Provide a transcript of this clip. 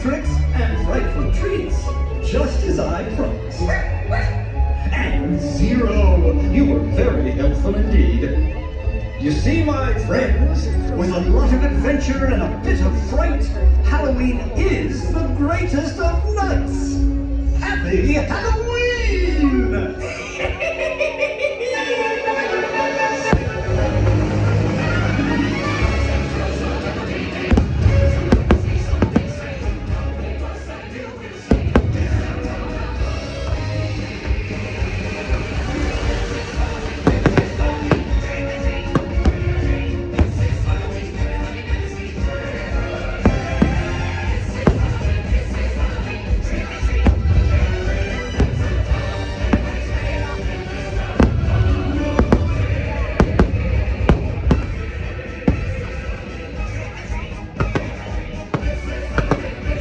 tricks and frightful treats, just as I promised. And Zero, you were very helpful indeed. You see, my friends, with a lot of adventure and a bit of fright, Halloween is the greatest of nights. Happy Halloween!